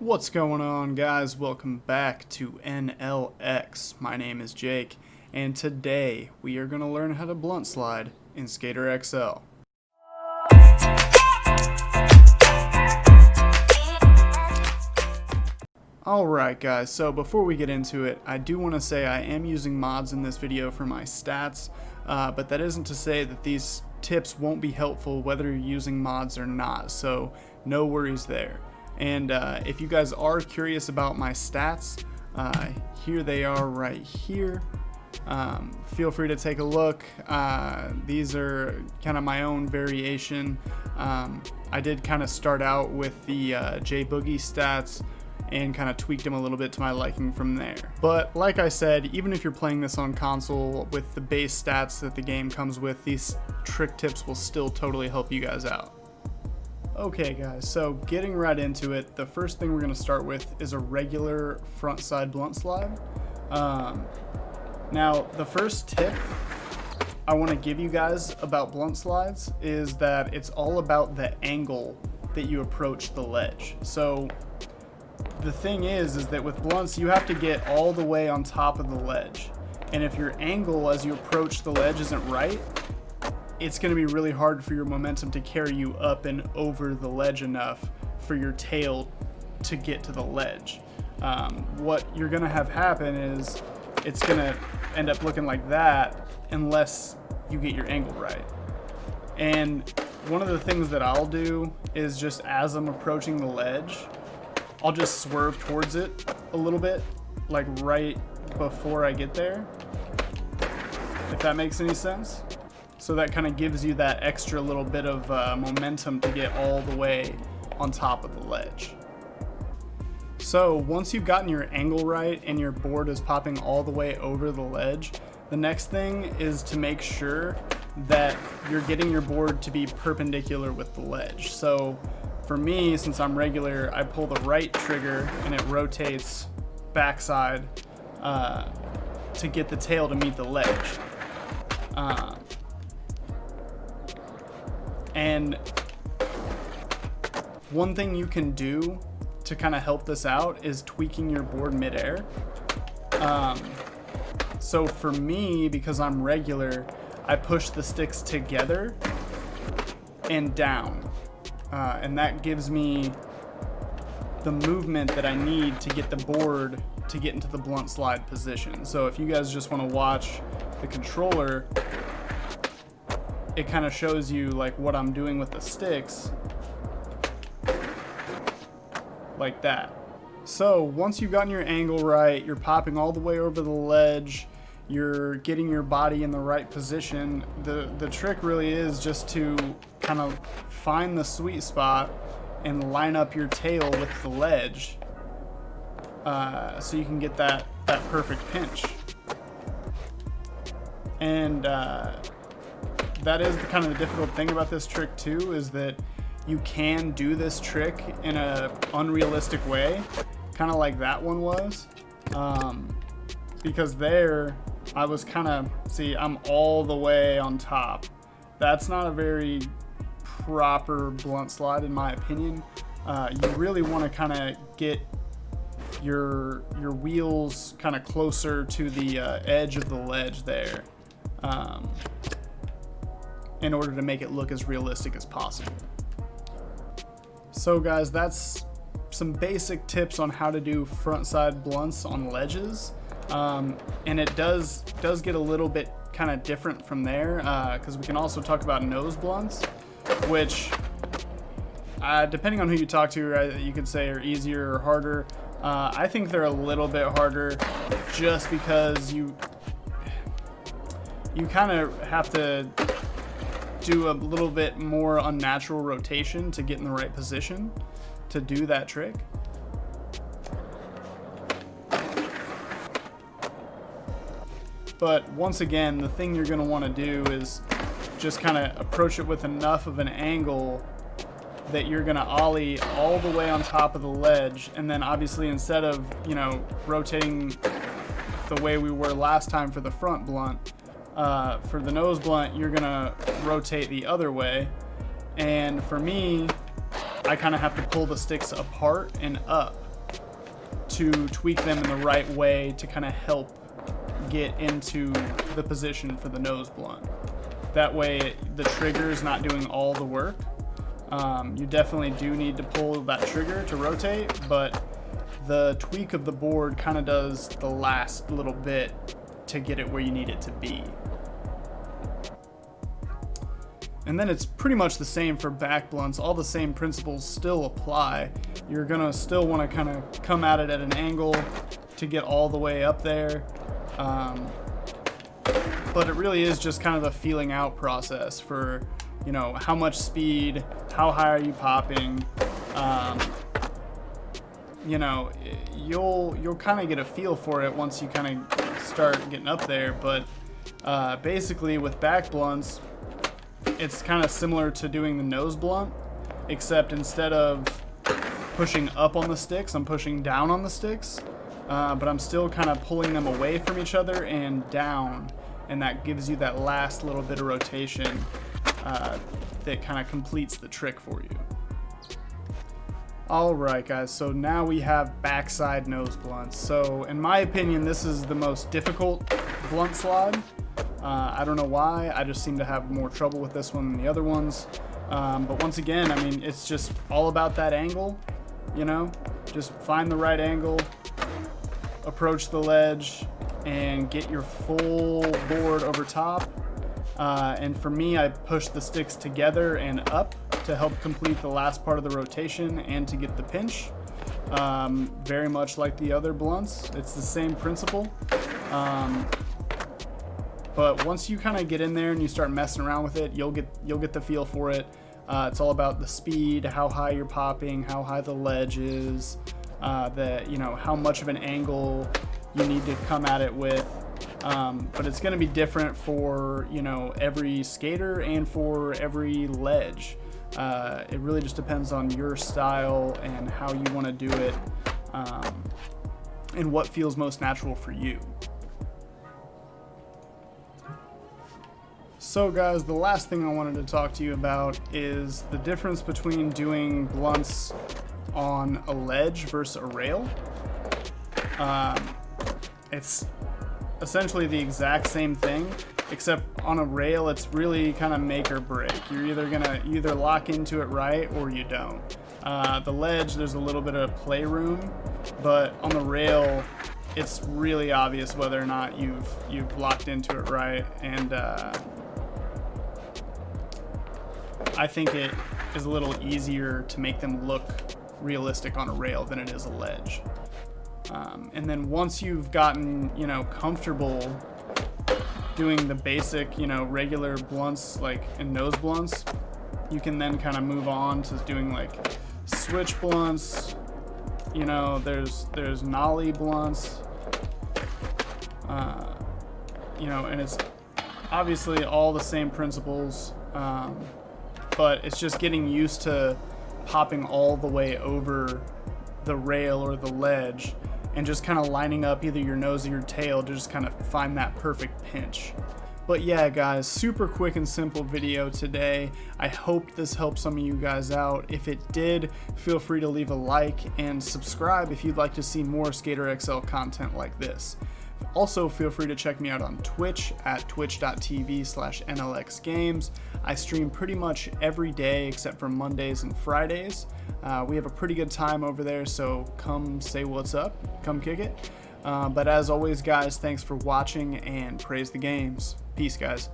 What's going on, guys? Welcome back to NLX. My name is Jake, and today we are going to learn how to blunt slide in Skater XL. Alright guys, so before we get into it, I do want to say I am using mods in this video for my stats, but that isn't to say that these tips won't be helpful whether you're using mods or not, so no worries there. And if you guys are curious about my stats, here they are right here. Feel free to take a look. These are kind of my own variation. I did kind of start out with the J Boogie stats and kind of tweaked them a little bit to my liking from there. But like I said, even if you're playing this on console with the base stats that the game comes with, these trick tips will still totally help you guys out. Okay guys, so getting right into it, the first thing we're going to start with is a regular front side blunt slide. Now the first tip I want to give you guys about blunt slides is that it's all about the angle that you approach the ledge. So the thing is that with blunts you have to get all the way on top of the ledge, and if your angle as you approach the ledge isn't right, it's going to be really hard for your momentum to carry you up and over the ledge enough for your tail to get to the ledge. What you're going to have happen is it's going to end up looking like that unless you get your angle right. And one of the things that I'll do is just as I'm approaching the ledge, I'll just swerve towards it a little bit, like right before I get there, if that makes any sense. So that kind of gives you that extra little bit of momentum to get all the way on top of the ledge. So once you've gotten your angle right and your board is popping all the way over the ledge, the next thing is to make sure that you're getting your board to be perpendicular with the ledge. So for me, since I'm regular, I pull the right trigger and it rotates backside to get the tail to meet the ledge. And one thing you can do to kind of help this out is tweaking your board midair. So for me, because I'm regular, I push the sticks together and down. And that gives me the movement that I need to get the board to get into the blunt slide position. So if you guys just want to watch the controller, it kind of shows you like what I'm doing with the sticks, like that. So once you've gotten your angle right, you're popping all the way over the ledge, you're getting your body in the right position, the trick really is just to kind of find the sweet spot and line up your tail with the ledge, so you can get that perfect pinch. And that is kind of the difficult thing about this trick too, is that you can do this trick in a unrealistic way, kind of like that one was, because there I was kind of, see, I'm all the way on top. That's not a very proper blunt slide in my opinion. You really want to kind of get your wheels kind of closer to the edge of the ledge there, in order to make it look as realistic as possible. So guys, that's some basic tips on how to do front side blunts on ledges, and it does get a little bit kind of different from there, because we can also talk about nose blunts, which depending on who you talk to, you could say are easier or harder. I think they're a little bit harder just because you kind of have to do a little bit more unnatural rotation to get in the right position to do that trick. But once again, the thing you're going to want to do is just kind of approach it with enough of an angle that you're going to ollie all the way on top of the ledge, and then obviously instead of, you know, rotating the way we were last time for the front blunt, for the nose blunt, you're gonna rotate the other way. And for me, I kind of have to pull the sticks apart and up to tweak them in the right way to kind of help get into the position for the nose blunt. That way the trigger is not doing all the work. You definitely do need to pull that trigger to rotate, but the tweak of the board kind of does the last little bit to get it where you need it to be. And then it's pretty much the same for back blunts. All the same principles still apply. You're gonna still want to kind of come at it at an angle to get all the way up there. But it really is just kind of a feeling out process for, you know, how much speed, how high are you popping. You know, you'll kind of get a feel for it once you kind of start getting up there. But basically with back blunts, it's kind of similar to doing the nose blunt, except instead of pushing up on the sticks, I'm pushing down on the sticks, but I'm still kind of pulling them away from each other and down, and that gives you that last little bit of rotation that kind of completes the trick for you. Alright guys, so now we have backside nose blunts. So in my opinion, this is the most difficult blunt slide. I don't know why, I just seem to have more trouble with this one than the other ones. But once again, I mean, it's just all about that angle, you know? Just find the right angle, approach the ledge, and get your full board over top. And for me, I push the sticks together and up to help complete the last part of the rotation and to get the pinch. Very much like the other blunts, it's the same principle. But once you kind of get in there and you start messing around with it, you'll get the feel for it. It's all about the speed, how high you're popping, how high the ledge is, you know, how much of an angle you need to come at it with. But it's going to be different for, you know, every skater and for every ledge. It really just depends on your style and how you want to do it, and what feels most natural for you. So guys, the last thing I wanted to talk to you about is the difference between doing blunts on a ledge versus a rail. It's essentially the exact same thing, except on a rail it's really kind of make or break. You're either lock into it right or you don't. The ledge, there's a little bit of playroom, but on the rail it's really obvious whether or not you've locked into it right. And I think it is a little easier to make them look realistic on a rail than it is a ledge. And then once you've gotten, you know, comfortable doing the basic, you know, regular blunts like in nose blunts, you can then kind of move on to doing like switch blunts. You know, there's nollie blunts. You know, and it's obviously all the same principles, but it's just getting used to popping all the way over the rail or the ledge and just kind of lining up either your nose or your tail to just kind of find that perfect pinch. But yeah guys, super quick and simple video today. I hope this helped some of you guys out. If it did, feel free to leave a like and subscribe if you'd like to see more Skater XL content like this. Also, feel free to check me out on Twitch at twitch.tv/NLXgames. I stream pretty much every day except for Mondays and Fridays. We have a pretty good time over there, so come say what's up, come kick it. But as always guys, thanks for watching and praise the games. Peace guys.